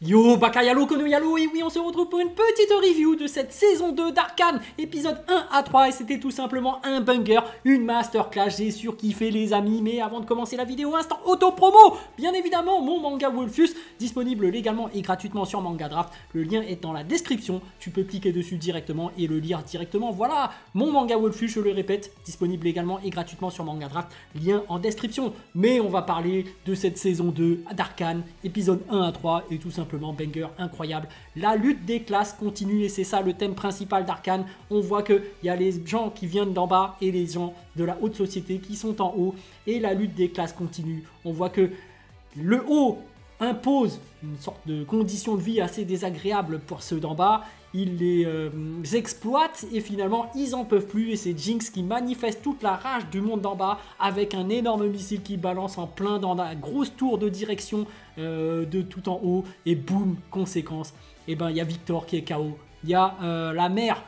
Yo, Bakayalo, Konoyalo, et oui, on se retrouve pour une petite review de cette saison 2 d'Arcane, épisode 1 à 3, et c'était tout simplement un banger, une masterclass, j'ai surkiffé les amis, mais avant de commencer la vidéo, instant auto-promo, bien évidemment, mon manga Wolfus, disponible légalement et gratuitement sur Manga Draft, le lien est dans la description, tu peux cliquer dessus directement et le lire directement, voilà, mon manga Wolfus, je le répète, disponible légalement et gratuitement sur Manga Draft, lien en description, mais on va parler de cette saison 2 d'Arcane, épisode 1 à 3, et tout simplement banger incroyable. La lutte des classes continue et c'est ça le thème principal d'Arcane. On voit qu'il y a les gens qui viennent d'en bas et les gens de la haute société qui sont en haut et la lutte des classes continue. On voit que le haut impose une sorte de condition de vie assez désagréable pour ceux d'en bas. Ils les exploitent et finalement ils en peuvent plus et c'est Jinx qui manifeste toute la rage du monde d'en bas avec un énorme missile qui balance en plein dans la grosse tour de direction de tout en haut et boum, conséquence, et ben il y a Victor qui est KO, il y a la mère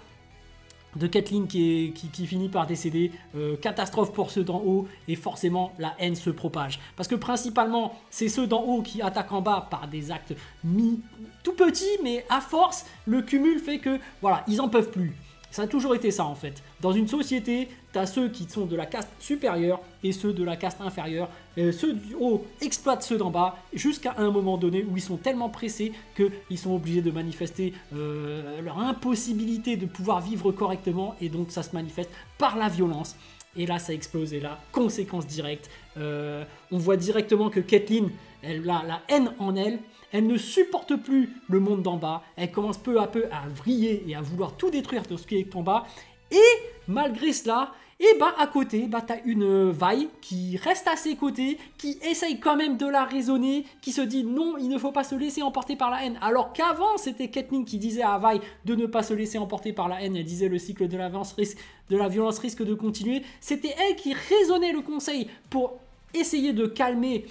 de Caitlyn qui finit par décéder, catastrophe pour ceux d'en haut et forcément la haine se propage parce que principalement c'est ceux d'en haut qui attaquent en bas par des actes tout petits mais à force le cumul fait que voilà ils en peuvent plus. Ça a toujours été ça en fait. Dans une société, tu as ceux qui sont de la caste supérieure et ceux de la caste inférieure. Ceux du haut exploitent ceux d'en bas jusqu'à un moment donné où ils sont tellement pressés qu'ils sont obligés de manifester leur impossibilité de pouvoir vivre correctement et donc ça se manifeste par la violence. Et là ça explose et là, conséquence directe. On voit directement que Caitlyn, elle a la haine en elle. Elle ne supporte plus le monde d'en bas. Elle commence peu à peu à vriller et à vouloir tout détruire de ce qui est en bas. Et malgré cela, et bah à côté, bah t'as une Vi qui reste à ses côtés, qui essaye quand même de la raisonner, qui se dit non, il ne faut pas se laisser emporter par la haine. Alors qu'avant, c'était Caitlyn qui disait à Vi de ne pas se laisser emporter par la haine. Elle disait le cycle de la violence risque de continuer. C'était elle qui raisonnait le conseil pour essayer de calmer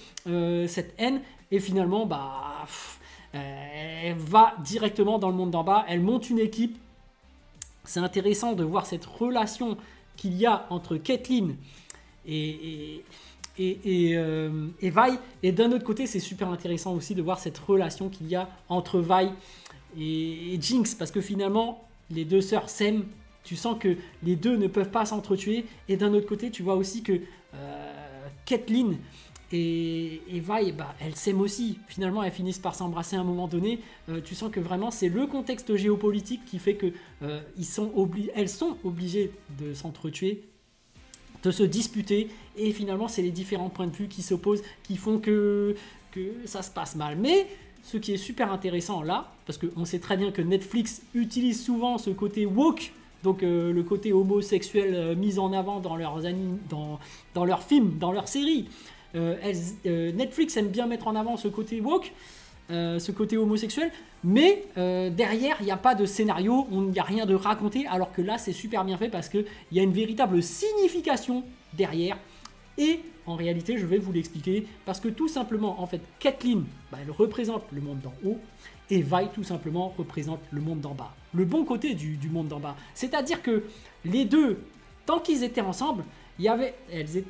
cette haine. Et finalement, bah, elle va directement dans le monde d'en bas. Elle monte une équipe. C'est intéressant de voir cette relation qu'il y a entre Caitlyn et Vi. Et d'un autre côté, c'est super intéressant aussi de voir cette relation qu'il y a entre Vi et Jinx. Parce que finalement, les deux sœurs s'aiment. Tu sens que les deux ne peuvent pas s'entretuer. Et d'un autre côté, tu vois aussi que Caitlyn et Vi, bah, elles s'aiment aussi. Finalement, elles finissent par s'embrasser à un moment donné. Tu sens que vraiment, c'est le contexte géopolitique qui fait que elles sont obligées de s'entretuer, de se disputer. Et finalement, c'est les différents points de vue qui s'opposent, qui font que ça se passe mal. Mais ce qui est super intéressant là, parce qu'on sait très bien que Netflix utilise souvent ce côté woke, donc le côté homosexuel mis en avant dans leurs animes, dans leurs films, dans leurs séries. Netflix aime bien mettre en avant ce côté woke, ce côté homosexuel, mais derrière il n'y a pas de scénario, il n'y a rien de raconté, alors que là c'est super bien fait parce qu'il y a une véritable signification derrière. Et en réalité je vais vous l'expliquer parce que tout simplement en fait Caitlyn, bah, elle représente le monde d'en haut et Vi tout simplement représente le monde d'en bas, le bon côté du monde d'en bas. C'est-à-dire que les deux, tant qu'ils étaient ensemble,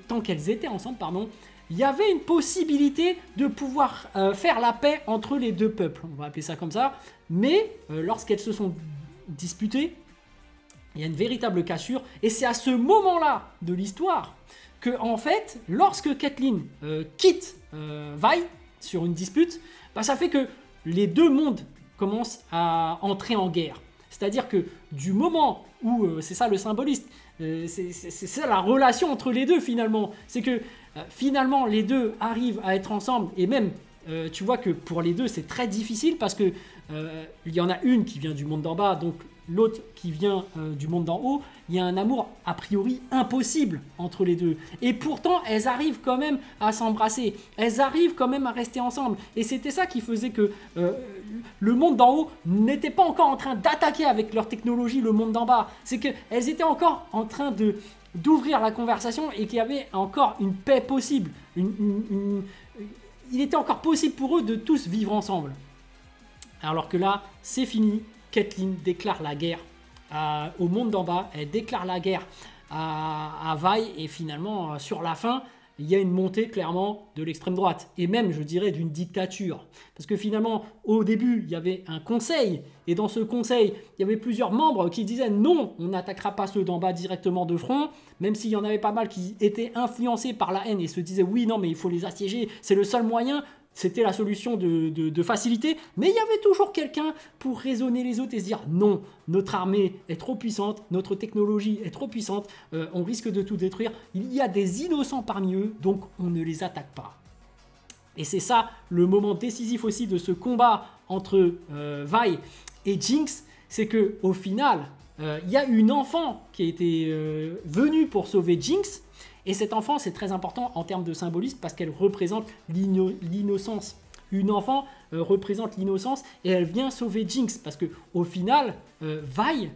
tant qu'elles étaient ensemble, pardon, il y avait une possibilité de pouvoir faire la paix entre les deux peuples, on va appeler ça comme ça, mais lorsqu'elles se sont disputées, il y a une véritable cassure, et c'est à ce moment-là de l'histoire que, en fait, lorsque Caitlyn quitte Vi sur une dispute, bah, ça fait que les deux mondes commencent à entrer en guerre. C'est-à-dire que du moment où, c'est ça le symboliste, c'est ça la relation entre les deux finalement, c'est que finalement les deux arrivent à être ensemble et même tu vois que pour les deux c'est très difficile parce que il y en a une qui vient du monde d'en bas, donc l'autre qui vient du monde d'en haut. Il y a un amour a priori impossible entre les deux et pourtant elles arrivent quand même à s'embrasser, elles arrivent quand même à rester ensemble et c'était ça qui faisait que le monde d'en haut n'était pas encore en train d'attaquer avec leur technologie le monde d'en bas, c'est qu'elles étaient encore en train d'ouvrir la conversation et qu'il y avait encore une paix possible, il était encore possible pour eux de tous vivre ensemble. Alors que là, c'est fini, Caitlyn déclare la guerre au monde d'en bas, elle déclare la guerre à Vi et finalement, sur la fin, il y a une montée clairement de l'extrême droite et même, je dirais, d'une dictature. Parce que finalement, au début, il y avait un conseil et dans ce conseil, il y avait plusieurs membres qui disaient non, on n'attaquera pas ceux d'en bas directement de front, même s'il y en avait pas mal qui étaient influencés par la haine et se disaient oui, non, mais il faut les assiéger, c'est le seul moyen. C'était la solution de facilité, mais il y avait toujours quelqu'un pour raisonner les autres et se dire non, notre armée est trop puissante, notre technologie est trop puissante, on risque de tout détruire, il y a des innocents parmi eux, donc on ne les attaque pas. Et c'est ça le moment décisif aussi de ce combat entre Vi et Jinx, c'est qu'au final, il y a une enfant qui a été venue pour sauver Jinx. Et cet enfant, c'est très important en termes de symbolisme parce qu'elle représente l'innocence. Une enfant représente l'innocence et elle vient sauver Jinx parce qu'au final, Vi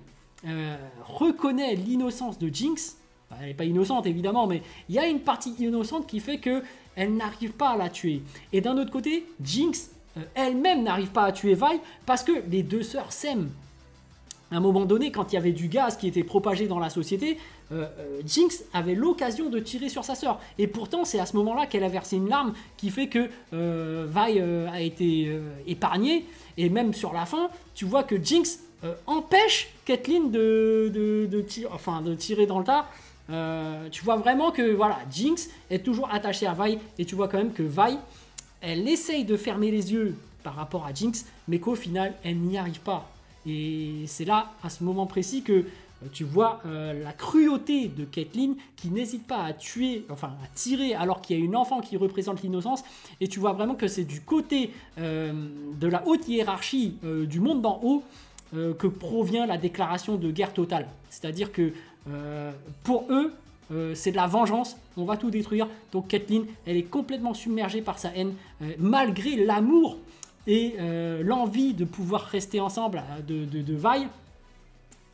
reconnaît l'innocence de Jinx. Elle n'est pas innocente évidemment, mais il y a une partie innocente qui fait qu'elle n'arrive pas à la tuer. Et d'un autre côté, Jinx elle-même n'arrive pas à tuer Vi parce que les deux sœurs s'aiment. À un moment donné, quand il y avait du gaz qui était propagé dans la société, Jinx avait l'occasion de tirer sur sa sœur. Et pourtant, c'est à ce moment-là qu'elle a versé une larme qui fait que Vi a été épargnée. Et même sur la fin, tu vois que Jinx empêche Caitlyn de tirer dans le tas. Tu vois vraiment que voilà, Jinx est toujours attachée à Vi. Et tu vois quand même que Vi, elle essaye de fermer les yeux par rapport à Jinx, mais qu'au final, elle n'y arrive pas. Et c'est là, à ce moment précis, que tu vois la cruauté de Caitlyn qui n'hésite pas à tuer, enfin à tirer alors qu'il y a une enfant qui représente l'innocence. Et tu vois vraiment que c'est du côté de la haute hiérarchie du monde d'en haut que provient la déclaration de guerre totale. C'est-à-dire que pour eux, c'est de la vengeance, on va tout détruire. Donc Caitlyn, elle est complètement submergée par sa haine, malgré l'amour et l'envie de pouvoir rester ensemble de Vi.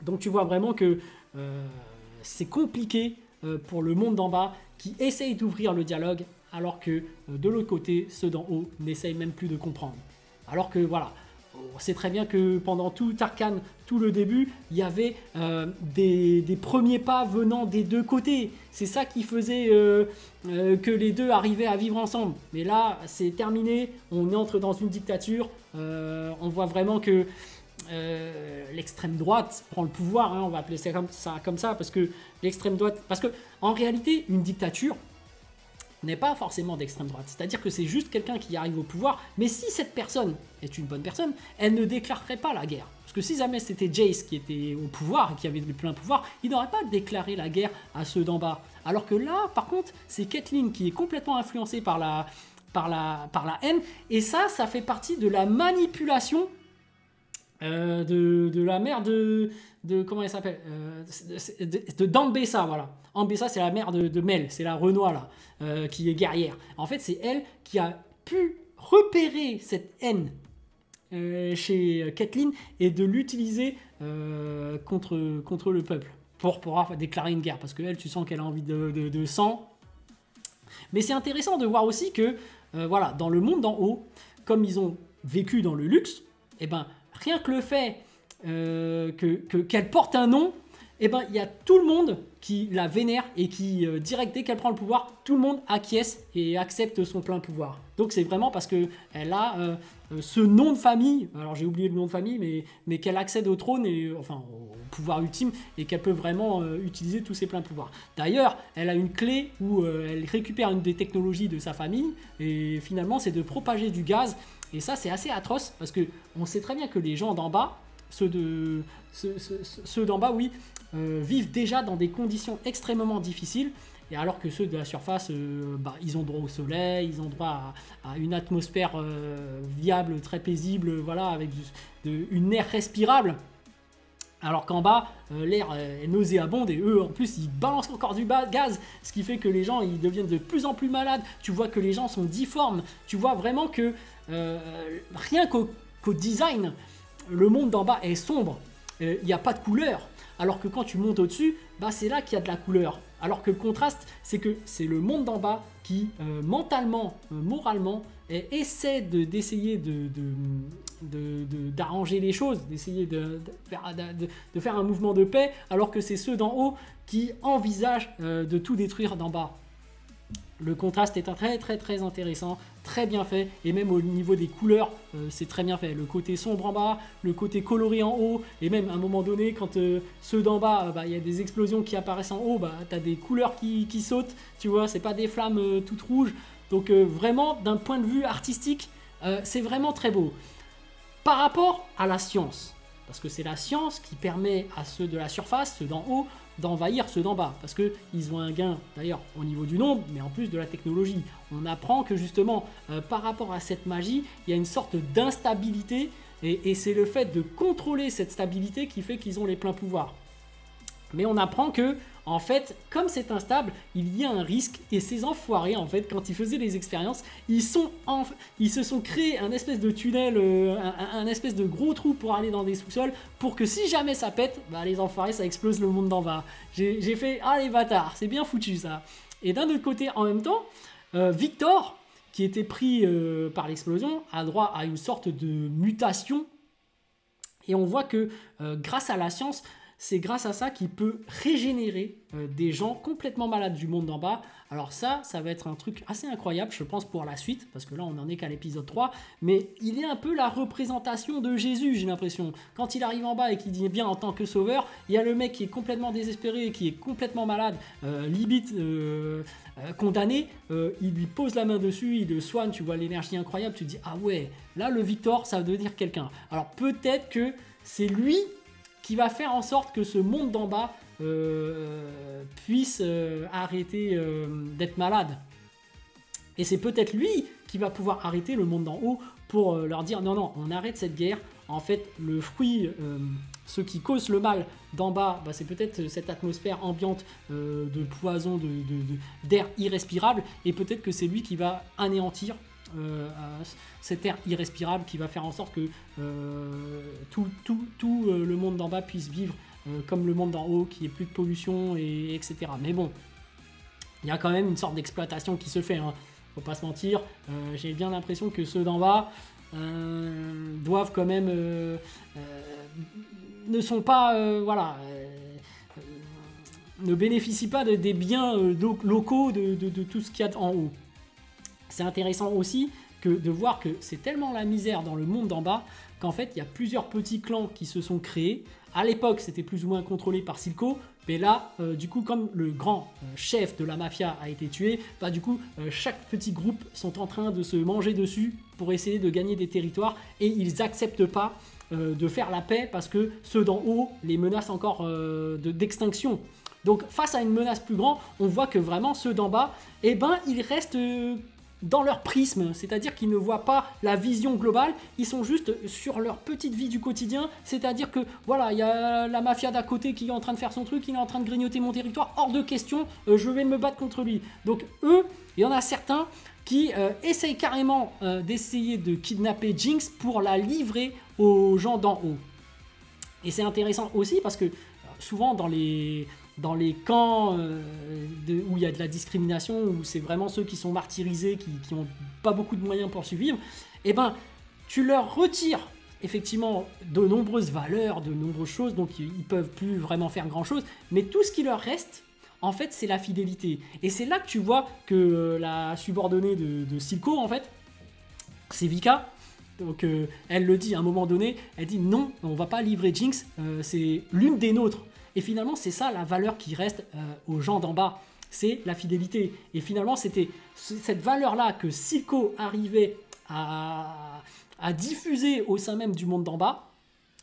Donc tu vois vraiment que c'est compliqué pour le monde d'en bas qui essaye d'ouvrir le dialogue alors que de l'autre côté, ceux d'en haut n'essayent même plus de comprendre. Alors que voilà, on sait très bien que pendant tout Arcane, tout le début, il y avait des premiers pas venant des deux côtés. C'est ça qui faisait que les deux arrivaient à vivre ensemble. Mais là, c'est terminé, on entre dans une dictature, on voit vraiment que l'extrême droite prend le pouvoir, hein, on va appeler ça comme ça, parce que l'extrême droite... Parce que en réalité, une dictature n'est pas forcément d'extrême droite. C'est-à-dire que c'est juste quelqu'un qui arrive au pouvoir, mais si cette personne est une bonne personne, elle ne déclarerait pas la guerre. Parce que si jamais c'était Jace qui était au pouvoir, qui avait le plein pouvoir, il n'aurait pas déclaré la guerre à ceux d'en bas. Alors que là, par contre, c'est Caitlyn qui est complètement influencée par la haine, et ça fait partie de la manipulation de la mère de comment elle s'appelle, d'Ambessa, voilà. Ambessa, c'est la mère de Mel, c'est la Renoir là, qui est guerrière. En fait, c'est elle qui a pu repérer cette haine chez Caitlyn et de l'utiliser contre le peuple pour pouvoir déclarer une guerre, parce que elle, tu sens qu'elle a envie de sang. Mais c'est intéressant de voir aussi que voilà, dans le monde d'en haut, comme ils ont vécu dans le luxe, et ben rien que le fait qu'elle porte un nom, eh ben, il y a tout le monde qui la vénère et qui, direct, dès qu'elle prend le pouvoir, tout le monde acquiesce et accepte son plein pouvoir. Donc c'est vraiment parce qu'elle a ce nom de famille, alors j'ai oublié le nom de famille, mais qu'elle accède au trône, et, enfin au pouvoir ultime, et qu'elle peut vraiment utiliser tous ses pleins pouvoirs. D'ailleurs, elle a une clé où elle récupère une des technologies de sa famille, et finalement c'est de propager du gaz. Et ça, c'est assez atroce parce qu'on sait très bien que les gens d'en bas, ceux d'en bas, oui, vivent déjà dans des conditions extrêmement difficiles. Et alors que ceux de la surface, ils ont droit au soleil, ils ont droit à une atmosphère viable, très paisible, voilà, avec une air respirable. Alors qu'en bas, l'air est nauséabond et eux, en plus, ils balancent encore du gaz, ce qui fait que les gens, ils deviennent de plus en plus malades. Tu vois que les gens sont difformes. Tu vois vraiment que rien qu'au design, le monde d'en bas est sombre. Il n'y a pas de couleur. Alors que quand tu montes au-dessus, c'est là qu'il y a de la couleur. Alors que le contraste, c'est que c'est le monde d'en bas qui, mentalement, moralement, essaie d'essayer d'arranger les choses, d'essayer de faire un mouvement de paix, alors que c'est ceux d'en haut qui envisagent de tout détruire d'en bas. Le contraste est très intéressant, très bien fait, et même au niveau des couleurs, c'est très bien fait. Le côté sombre en bas, le côté coloré en haut, et même à un moment donné, quand ceux d'en bas, il y a des explosions qui apparaissent en haut, tu as des couleurs qui sautent, tu vois, c'est pas des flammes toutes rouges. Donc vraiment, d'un point de vue artistique, c'est vraiment très beau. Par rapport à la science, parce que c'est la science qui permet à ceux de la surface, ceux d'en haut, d'envahir ceux d'en bas, parce qu'ils ont un gain d'ailleurs au niveau du nombre, mais en plus de la technologie. On apprend que justement, par rapport à cette magie, il y a une sorte d'instabilité, et c'est le fait de contrôler cette stabilité qui fait qu'ils ont les pleins pouvoirs. Mais on apprend que, en fait, comme c'est instable, il y a un risque, et ces enfoirés, en fait, quand ils faisaient les expériences, ils se sont créés un espèce de tunnel, un espèce de gros trou pour aller dans des sous-sols, pour que si jamais ça pète, les enfoirés, ça explose le monde d'en bas. J'ai fait, ah les bâtards, c'est bien foutu ça. Et d'un autre côté, en même temps, Victor, qui était pris par l'explosion, a droit à une sorte de mutation, et on voit que grâce à la science, c'est grâce à ça qu'il peut régénérer des gens complètement malades du monde d'en bas. Alors ça va être un truc assez incroyable, je pense, pour la suite, parce que là, on n'en est qu'à l'épisode 3, mais il est un peu la représentation de Jésus, j'ai l'impression. Quand il arrive en bas et qu'il dit bien en tant que sauveur, il y a le mec qui est complètement désespéré, qui est complètement malade, limite condamné, il lui pose la main dessus, il le soigne, tu vois l'énergie incroyable, tu te dis, ah ouais, là, le Victor, ça va devenir quelqu'un. Alors peut-être que c'est lui qui va faire en sorte que ce monde d'en bas puisse arrêter d'être malade. Et c'est peut-être lui qui va pouvoir arrêter le monde d'en haut pour leur dire non, non, on arrête cette guerre. En fait, le fruit, ce qui cause le mal d'en bas, c'est peut-être cette atmosphère ambiante de poison, d'air irrespirable. Et peut-être que c'est lui qui va anéantir cet air irrespirable, qui va faire en sorte que tout le monde d'en bas puisse vivre comme le monde d'en haut, qu'il n'y ait plus de pollution, etc. Mais bon, il y a quand même une sorte d'exploitation qui se fait, hein. Faut pas se mentir. J'ai bien l'impression que ceux d'en bas doivent quand même ne sont pas ne bénéficient pas des biens locaux de tout ce qu'il y a en haut. C'est intéressant aussi de voir que c'est tellement la misère dans le monde d'en bas qu'en fait il y a plusieurs petits clans qui se sont créés. À l'époque c'était plus ou moins contrôlé par Silco, mais là du coup comme le grand chef de la mafia a été tué, du coup chaque petit groupe sont en train de se manger dessus pour essayer de gagner des territoires, et ils n'acceptent pas de faire la paix parce que ceux d'en haut les menacent encore d'extinction. Donc face à une menace plus grande, on voit que vraiment ceux d'en bas, ils restent dans leur prisme, c'est-à-dire qu'ils ne voient pas la vision globale, ils sont juste sur leur petite vie du quotidien, c'est-à-dire que voilà, il y a la mafia d'à côté qui est en train de faire son truc, il est en train de grignoter mon territoire, hors de question, je vais me battre contre lui. Donc eux, il y en a certains qui essayent carrément d'essayer de kidnapper Jinx pour la livrer aux gens d'en haut. Et c'est intéressant aussi parce que souvent dans les camps où il y a de la discrimination, où c'est vraiment ceux qui sont martyrisés, qui n'ont pas beaucoup de moyens pour survivre, tu leur retires effectivement de nombreuses valeurs, de nombreuses choses, donc ils ne peuvent plus vraiment faire grand chose, mais tout ce qui leur reste, en fait, c'est la fidélité. Et c'est là que tu vois que la subordonnée de Silco, en fait, c'est Vika. Donc elle le dit à un moment donné, elle dit non, on va pas livrer Jinx, c'est l'une des nôtres. Et finalement, c'est ça la valeur qui reste aux gens d'en bas, c'est la fidélité. Et finalement, c'était cette valeur-là que Silco arrivait à diffuser au sein même du monde d'en bas,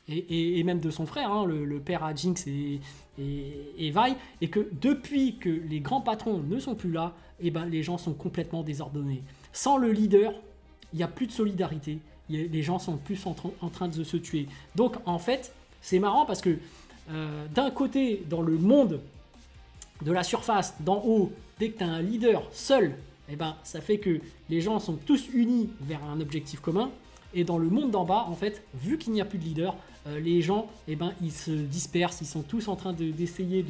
et même de son frère, hein, le père à Jinx et Vi, et que depuis que les grands patrons ne sont plus là, les gens sont complètement désordonnés. Sans le leader, il n'y a plus de solidarité, les gens sont plus en train de se tuer. Donc en fait, c'est marrant parce que d'un côté, dans le monde de la surface, d'en haut, dès que tu as un leader seul, ça fait que les gens sont tous unis vers un objectif commun. Et dans le monde d'en bas, en fait, vu qu'il n'y a plus de leader, les gens, ils se dispersent, ils sont tous en train d'essayer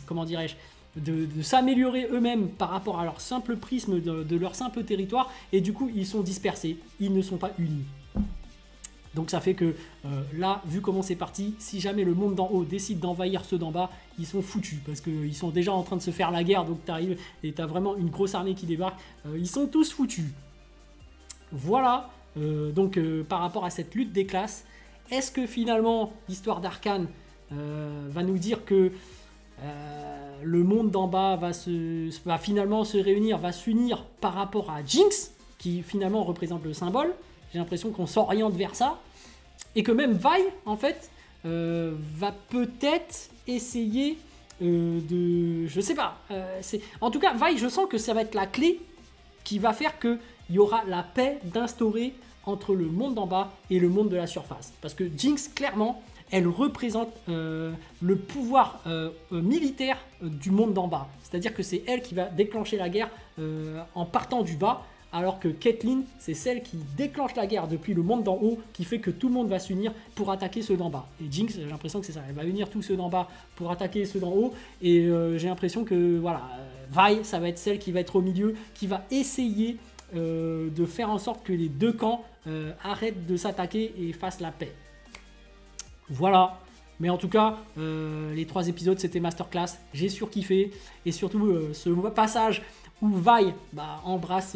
comment dirais-je, de s'améliorer eux-mêmes par rapport à leur simple prisme de leur simple territoire, et du coup, ils sont dispersés, ils ne sont pas unis. Donc ça fait que là, vu comment c'est parti, si jamais le monde d'en haut décide d'envahir ceux d'en bas, ils sont foutus parce qu'ils sont déjà en train de se faire la guerre. Donc tu arrives et tu as vraiment une grosse armée qui débarque. Ils sont tous foutus. Voilà, par rapport à cette lutte des classes, est-ce que finalement l'histoire d'Arcane va nous dire que le monde d'en bas va finalement se réunir, va s'unir par rapport à Jinx, qui finalement représente le symbole? J'ai l'impression qu'on s'oriente vers ça. Et que même Vi, en fait, va peut-être essayer de... Je sais pas. En tout cas, Vi, je sens que ça va être la clé qui va faire qu'il y aura la paix d'instaurer entre le monde d'en bas et le monde de la surface. Parce que Jinx, clairement, elle représente le pouvoir militaire du monde d'en bas. C'est-à-dire que c'est elle qui va déclencher la guerre en partant du bas. Alors que Caitlyn, c'est celle qui déclenche la guerre depuis le monde d'en haut, qui fait que tout le monde va s'unir pour attaquer ceux d'en bas. Et Jinx, j'ai l'impression que c'est ça, elle va unir tous ceux d'en bas pour attaquer ceux d'en haut. Et j'ai l'impression que voilà, Vi, ça va être celle qui va être au milieu, qui va essayer de faire en sorte que les deux camps arrêtent de s'attaquer et fassent la paix. Voilà. Mais en tout cas, les 3 épisodes, c'était masterclass. J'ai surkiffé. Et surtout, ce passage où Vi embrasse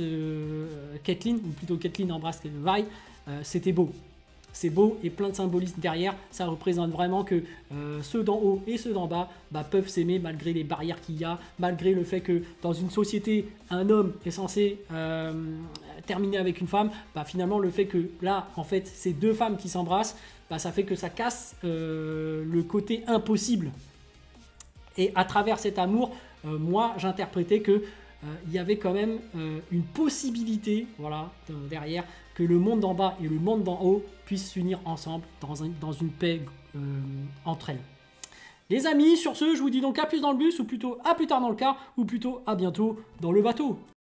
Caitlyn, ou plutôt Caitlyn embrasse Vi, c'était beau. C'est beau et plein de symbolisme derrière. Ça représente vraiment que ceux d'en haut et ceux d'en bas peuvent s'aimer malgré les barrières qu'il y a, malgré le fait que dans une société, un homme est censé terminer avec une femme. Finalement, le fait que là, en fait, c'est 2 femmes qui s'embrassent, ça fait que ça casse le côté impossible. Et à travers cet amour, moi, j'interprétais que il y avait quand même une possibilité, voilà, derrière, que le monde d'en bas et le monde d'en haut puissent s'unir ensemble dans une paix entre elles. Les amis, sur ce, je vous dis donc à plus dans le bus, ou plutôt à plus tard dans le car, ou plutôt à bientôt dans le bateau.